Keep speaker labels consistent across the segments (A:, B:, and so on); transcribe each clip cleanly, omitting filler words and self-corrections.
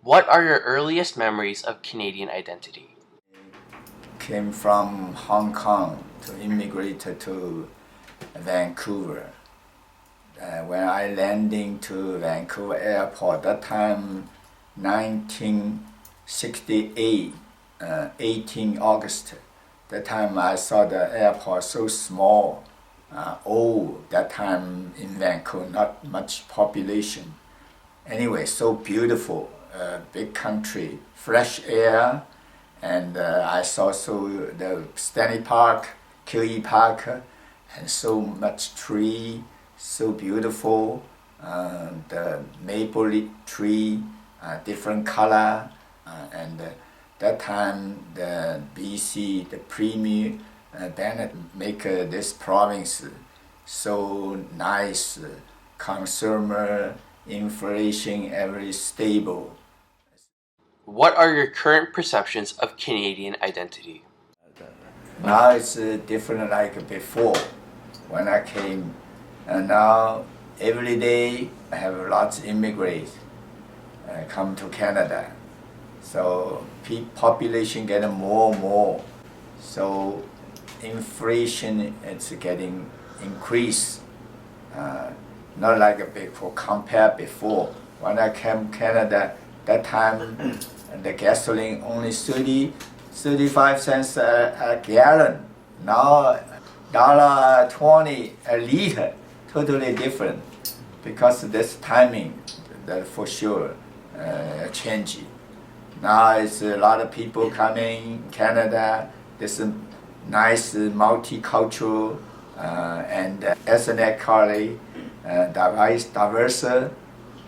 A: What are your earliest memories of Canadian identity?
B: Came from Hong Kong to immigrate to Vancouver. When I landing to Vancouver airport, that time 1968, 18 August. That time I saw the airport so small, old. That time in Vancouver, not much population. Anyway, so beautiful, big country, fresh air, and I saw the Stanley Park, QE Park, and so much tree, so beautiful. The maple leaf tree, different color, and that time the BC, the Premier Bennett make this province so nice, consumer, inflation, every stable.
A: What are your current perceptions of Canadian identity?
B: Now it's different like before when I came. And now every day I have lots of immigrants come to Canada. So population getting more and more. So inflation is getting increased. Not like before, compare before. When I came Canada, that time the gasoline only 35 cents a gallon. Now $1.20 a liter, totally different. Because this timing, that for sure change. Now it's a lot of people coming Canada. This nice multicultural and ethnically diverse.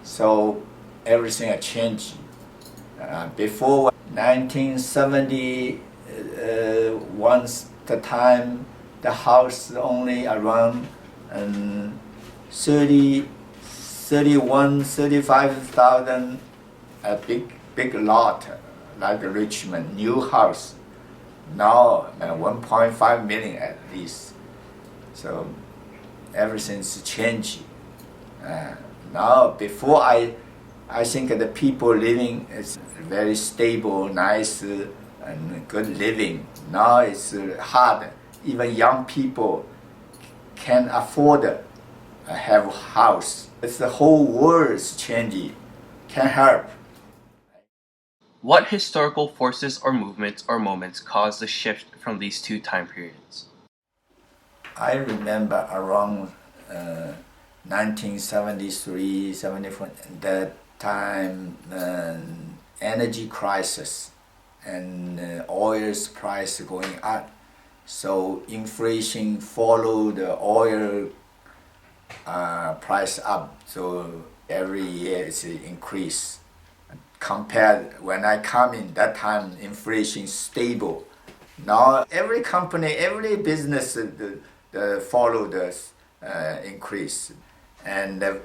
B: So everything has changed. Before 1970, once the time, the house only around 35,000, a big lot, like Richmond, new house. Now 1.5 million at least. So everything's changing. Now before I think the people living is very stable, nice, and good living. Now it's hard. Even young people can't afford have a house. It's the whole world is changing. Can't help.
A: What historical forces or movements or moments caused the shift from these two time periods?
B: I remember around 1973, 74, that time energy crisis and oil's price going up. So inflation followed the oil price up. So every year it's increase. Compared when I come in, that time inflation stable. Now every company, every business follow the increase, and the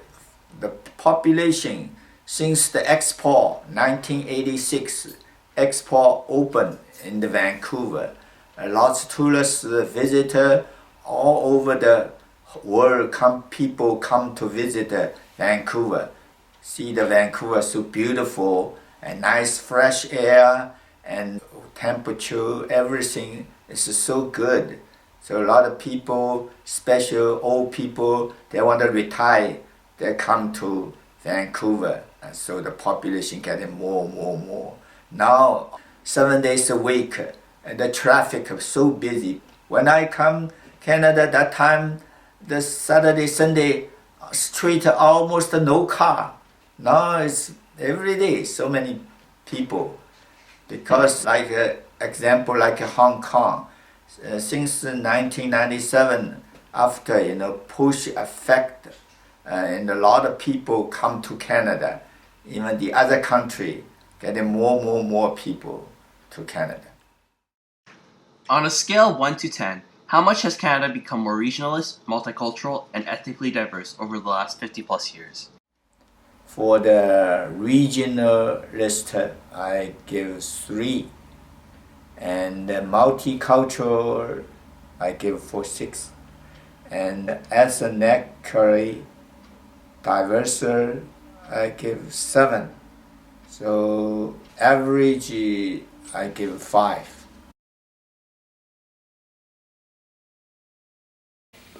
B: population since the export 1986 export open in the Vancouver, lots of tourists visitor all over the world people come to visit Vancouver. See the Vancouver so beautiful and nice fresh air and temperature, everything is so good. So a lot of people, especially old people, they want to retire, they come to Vancouver. And so the population getting more. Now 7 days a week, and the traffic is so busy. When I come Canada that time, the Saturday, Sunday, street almost no car. Now it's every day so many people, because like example like Hong Kong, since 1997, after push effect, and a lot of people come to Canada, even the other country getting more people to Canada.
A: On a scale of 1 to 10, how much has Canada become more regionalist, multicultural, and ethnically diverse over the last 50 plus years?
B: For the regionalist, I give 3. And the multicultural, I give 6. And ethnically diverse, I give 7. So average, I give 5.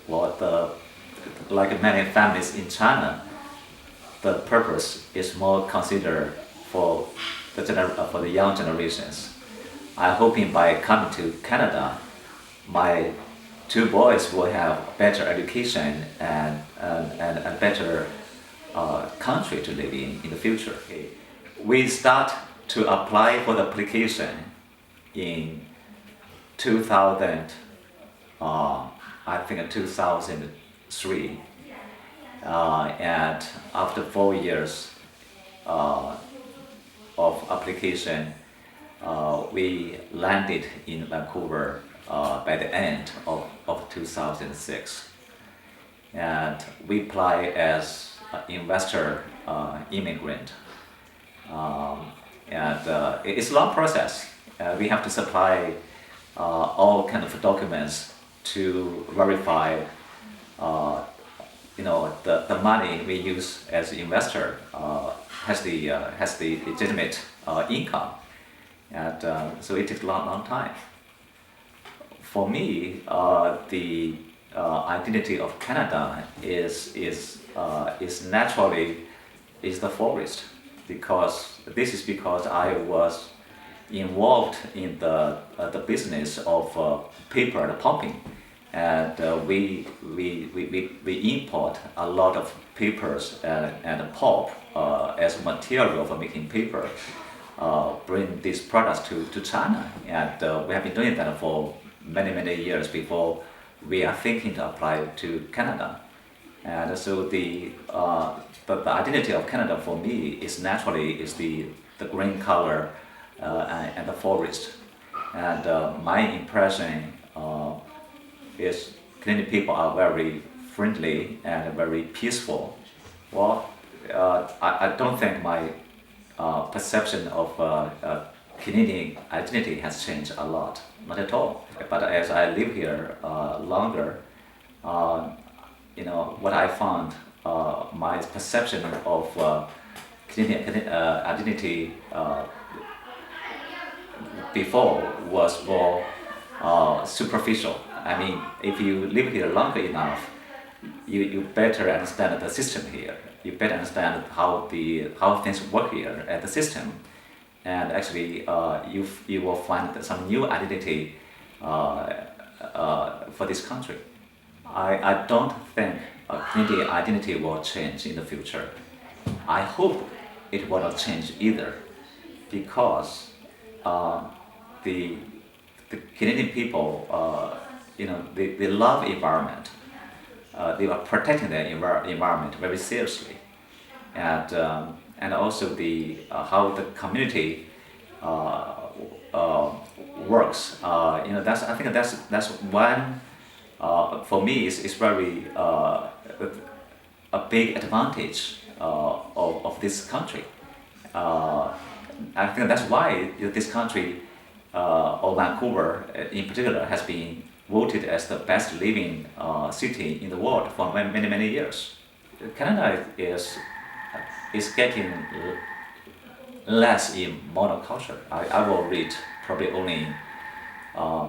C: Well, like many families in China, the purpose is more considered for for the young generations. I'm hoping by coming to Canada, my 2 boys will have better education and better country to live in the future. Okay. We start to apply for the application in 2000, I think 2003, and after 4 years of application, we landed in Vancouver by the end of 2006. And we apply as an investor immigrant. It's a long process. We have to supply all kind of documents to verify the money we use as investor has the legitimate income, and so it takes a long time. For me, the identity of Canada is naturally is the forest, because I was involved in the business of paper and pumping, and we import a lot of papers and pulp as material for making paper, bring these products to China, and we have been doing that for many years before we are thinking to apply to Canada. And so the identity of Canada for me is naturally the green color and the forest. And my impression is Canadian people are very friendly and very peaceful. Well, I don't think my perception of Canadian identity has changed a lot, not at all. But as I live here longer, what I found, my perception of Canadian identity before was more superficial. I mean, if you live here longer enough, you better understand the system here. You better understand how things work here at the system, and actually you will find some new identity for this country. I don't think Canadian identity will change in the future. I hope it will not change either, because the Canadian people, they love environment. They are protecting their environment very seriously, and also how the community works. I think that's one for me is very a big advantage of this country. I think that's why this country, or Vancouver in particular, has been voted as the best living city in the world for many years. Canada is getting less in monoculture. I will read probably only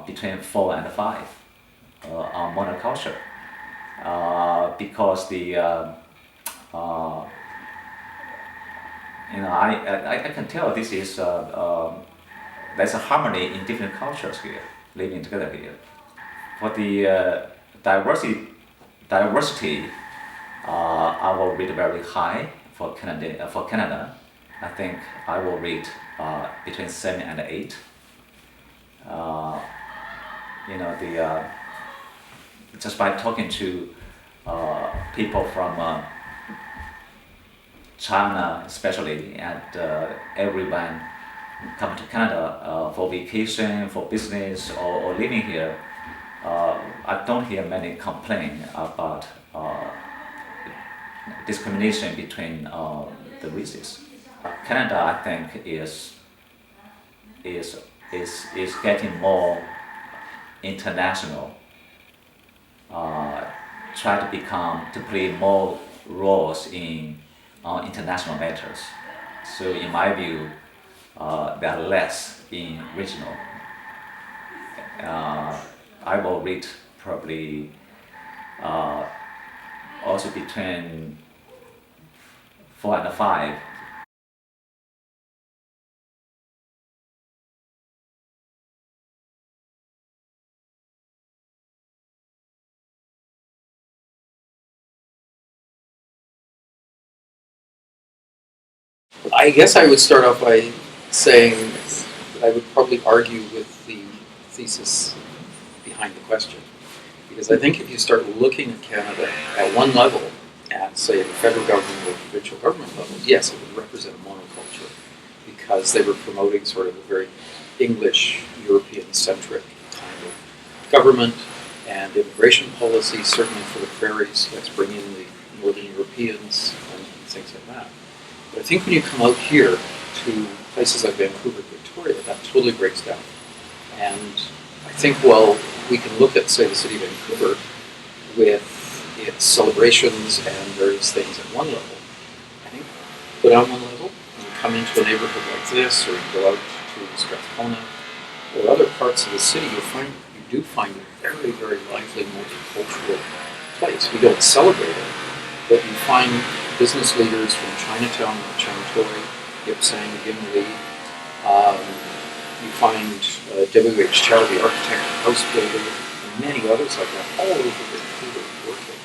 C: between 4 and 5 on monoculture, because I can tell this is there's a harmony in different cultures here, living together here. For the diversity, I will rate very high for Canada. I think I will rate between 7 and 8. Just by talking to people from China especially, and everyone come to Canada for vacation, for business, or living here, I don't hear many complain about discrimination between the races. Canada, I think, is getting more international. Try to play more roles in international matters. So in my view, they are less in regional. I will rate probably also between 4 and 5.
D: I guess I would start off by saying that I would probably argue with the thesis behind the question. Because I think if you start looking at Canada at one level, at say the federal government or provincial government levels, yes, it would represent a monoculture because they were promoting sort of a very English, European-centric kind of government and immigration policy, certainly for the prairies. Let's bring in the Northern Europeans and things like that. But I think when you come out here to places like Vancouver, Victoria, that totally breaks down. And I think while we can look at, say, the city of Vancouver with its celebrations and various things at one level, I think go down one level and you come into a neighborhood like this, or you go out to Strathcona or other parts of the city, you do find a very, very lively multicultural place. We don't celebrate it, but you find business leaders from Chinatown, Chantoy, Yipsang, Gimli. You find W.H. Charity, architect, house builder, and many others like that, all over Vancouver working.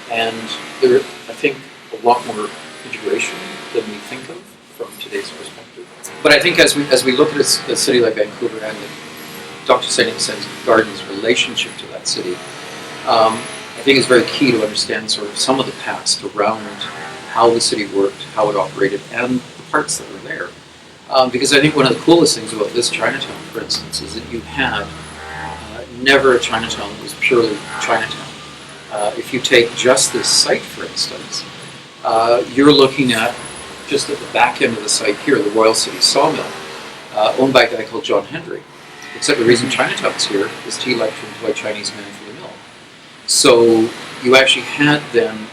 D: And there, I think, a lot more integration than we think of from today's perspective. But I think as we look at a city like Vancouver and Dr. Saint Garden's relationship to that city, I think it's very key to understand sort of some of the past around how the city worked, how it operated, and the parts that were there. Because I think one of the coolest things about this Chinatown, for instance, is that you had never a Chinatown that was purely Chinatown. If you take just this site, for instance, you're looking at, just at the back end of the site here, the Royal City Sawmill, owned by a guy called John Hendry. Except the reason Chinatown's here is he liked to employ Chinese men for the mill. So you actually had then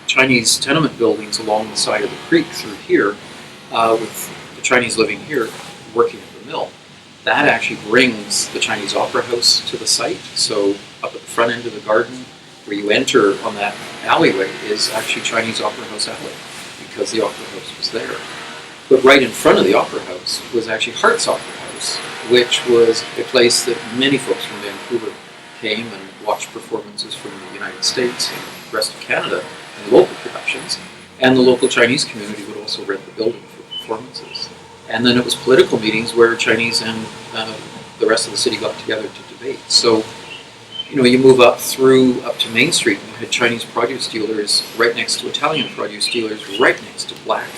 D: Chinese tenement buildings along the side of the creek through here, with the Chinese living here, working at the mill. That actually brings the Chinese Opera House to the site. So up at the front end of the garden, where you enter on that alleyway, is actually Chinese Opera House alley, because the Opera House was there. But right in front of the Opera House was actually Hart's Opera House, which was a place that many folks from Vancouver came and watched performances from the United States and the rest of Canada and local productions. And the local Chinese community would also rent the building for performances. And then it was political meetings where Chinese and the rest of the city got together to debate. So, you know, you move up to Main Street, and you had Chinese produce dealers right next to Italian produce dealers, right next to black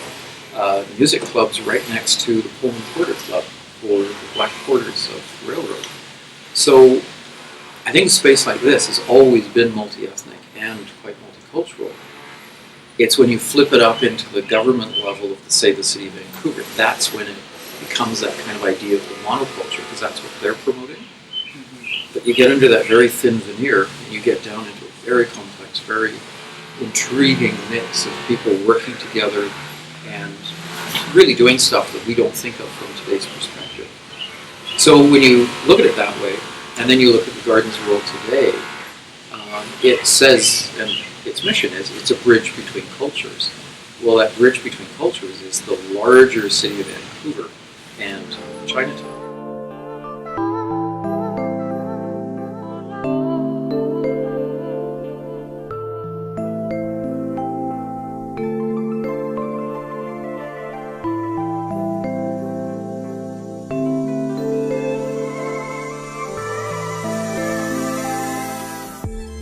D: music clubs, right next to the Pullman Porter Club for the black porters of the railroad. So I think a space like this has always been multi-ethnic and quite multicultural. It's when you flip it up into the government level of, say, the city of Vancouver, that's when it becomes that kind of idea of the monoculture, because that's what they're promoting. But you get under that very thin veneer, and you get down into a very complex, very intriguing mix of people working together and really doing stuff that we don't think of from today's perspective. So when you look at it that way, and then you look at the Gardens World today, it says, and its mission is, it's a bridge between cultures. Well, that bridge between cultures is the larger city of Vancouver and Chinatown.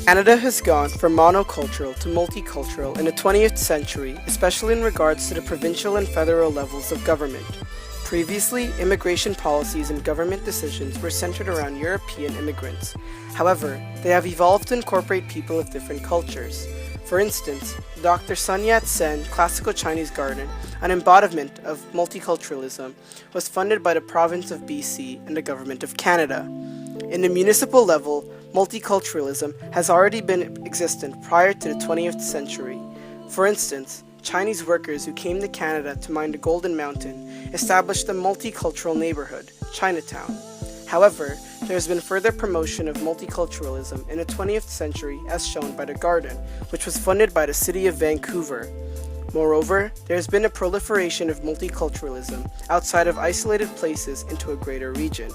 E: Canada has gone from monocultural to multicultural in the 20th century, especially in regards to the provincial and federal levels of government. Previously, immigration policies and government decisions were centered around European immigrants. However, they have evolved to incorporate people of different cultures. For instance, Dr. Sun Yat-sen Classical Chinese Garden, an embodiment of multiculturalism, was funded by the province of BC and the government of Canada. In the municipal level, multiculturalism has already been existent prior to the 20th century. For instance, Chinese workers who came to Canada to mine the Golden Mountain established a multicultural neighborhood, Chinatown. However, there has been further promotion of multiculturalism in the 20th century as shown by The Garden, which was funded by the city of Vancouver. Moreover, there has been a proliferation of multiculturalism outside of isolated places into a greater region.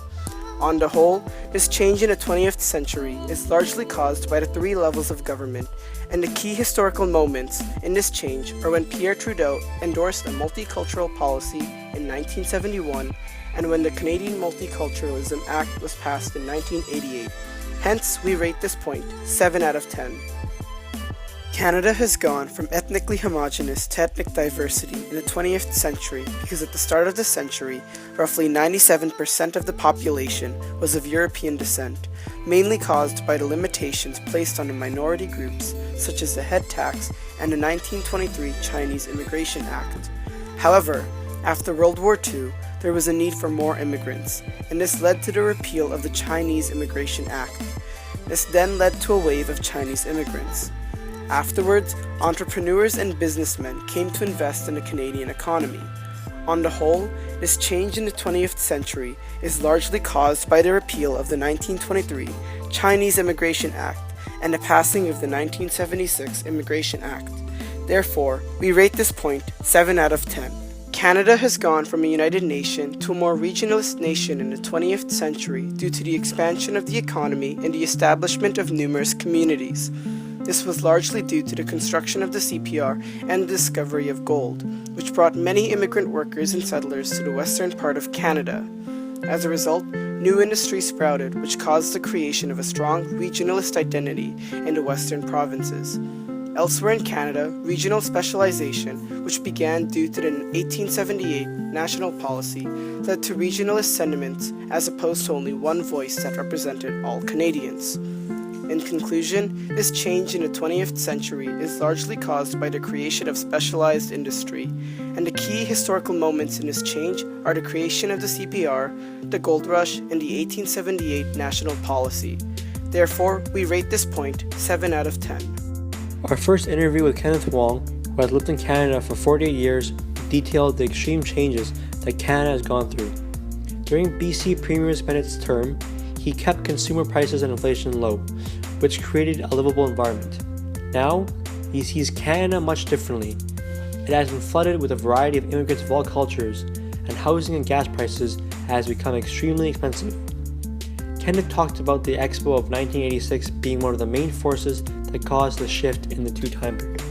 E: On the whole, this change in the 20th century is largely caused by the three levels of government, and the key historical moments in this change are when Pierre Trudeau endorsed a multicultural policy in 1971 and when the Canadian Multiculturalism Act was passed in 1988. Hence, we rate this point 7 out of 10. Canada has gone from ethnically homogeneous to ethnic diversity in the 20th century because at the start of the century, roughly 97% of the population was of European descent, mainly caused by the limitations placed on the minority groups such as the head tax and the 1923 Chinese Immigration Act. However, after World War II, there was a need for more immigrants, and this led to the repeal of the Chinese Immigration Act. This then led to a wave of Chinese immigrants. Afterwards, entrepreneurs and businessmen came to invest in the Canadian economy. On the whole, this change in the 20th century is largely caused by the repeal of the 1923 Chinese Immigration Act and the passing of the 1976 Immigration Act. Therefore, we rate this point 7 out of 10. Canada has gone from a united nation to a more regionalist nation in the 20th century due to the expansion of the economy and the establishment of numerous communities. This was largely due to the construction of the CPR and the discovery of gold, which brought many immigrant workers and settlers to the western part of Canada. As a result, new industries sprouted, which caused the creation of a strong regionalist identity in the western provinces. Elsewhere in Canada, regional specialization, which began due to the 1878 national policy, led to regionalist sentiments as opposed to only one voice that represented all Canadians. In conclusion, this change in the 20th century is largely caused by the creation of specialized industry, and the key historical moments in this change are the creation of the CPR, the gold rush, and the 1878 national policy. Therefore, we rate this point 7 out of 10.
F: Our first interview with Kenneth Wong, who has lived in Canada for 48 years, detailed the extreme changes that Canada has gone through. During BC Premier Bennett's term, he kept consumer prices and inflation low, which created a livable environment. Now, he sees Canada much differently. It has been flooded with a variety of immigrants of all cultures, and housing and gas prices has become extremely expensive. Kenneth talked about the Expo of 1986 being one of the main forces that caused the shift in the two time periods.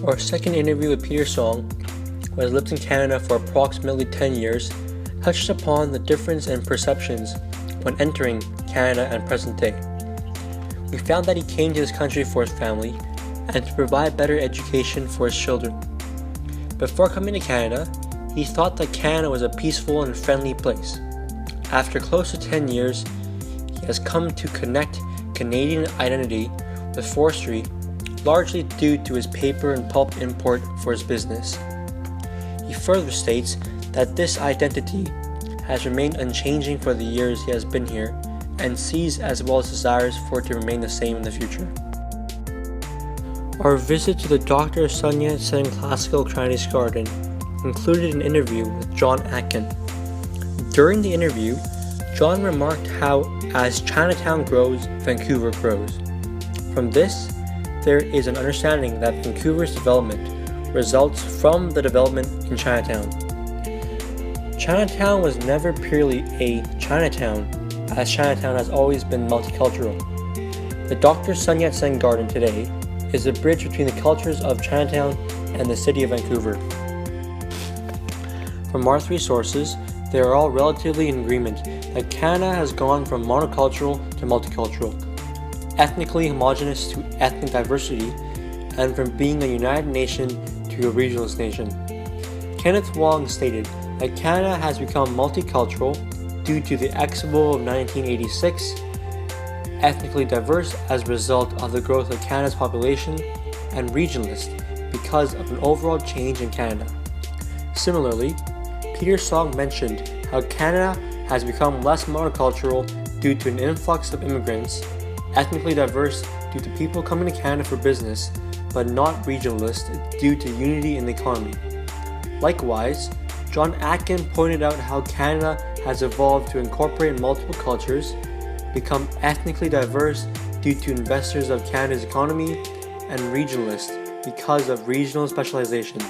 F: Our second interview with Peter Song, who has lived in Canada for approximately 10 years, touched upon the difference in perceptions when entering Canada and present day. We found that he came to this country for his family and to provide better education for his children. Before coming to Canada, he thought that Canada was a peaceful and friendly place. After close to 10 years, he has come to connect Canadian identity with forestry, largely due to his paper and pulp import for his business. He further states that this identity has remained unchanging for the years he has been here and sees as well as desires for it to remain the same in the future. Our visit to the Dr. Sun Yat-sen Classical Chinese Garden included an interview with John Atkin. During the interview, John remarked how as Chinatown grows, Vancouver grows. From this, there is an understanding that Vancouver's development results from the development in Chinatown. Chinatown was never purely a Chinatown, as Chinatown has always been multicultural. The Dr. Sun Yat-sen Garden today is a bridge between the cultures of Chinatown and the city of Vancouver. From our three sources, they are all relatively in agreement that Canada has gone from monocultural to multicultural, ethnically homogeneous to ethnic diversity, and from being a united nation to a regionalist nation. Kenneth Wong stated that Canada has become multicultural due to the Expo of 1986, ethnically diverse as a result of the growth of Canada's population, and regionalist because of an overall change in Canada. Similarly, Peter Song mentioned how Canada has become less monocultural due to an influx of immigrants, ethnically diverse due to people coming to Canada for business, but not regionalist due to unity in the economy. Likewise, John Atkin pointed out how Canada has evolved to incorporate multiple cultures, become ethnically diverse due to investors of Canada's economy, and regionalist because of regional specialization.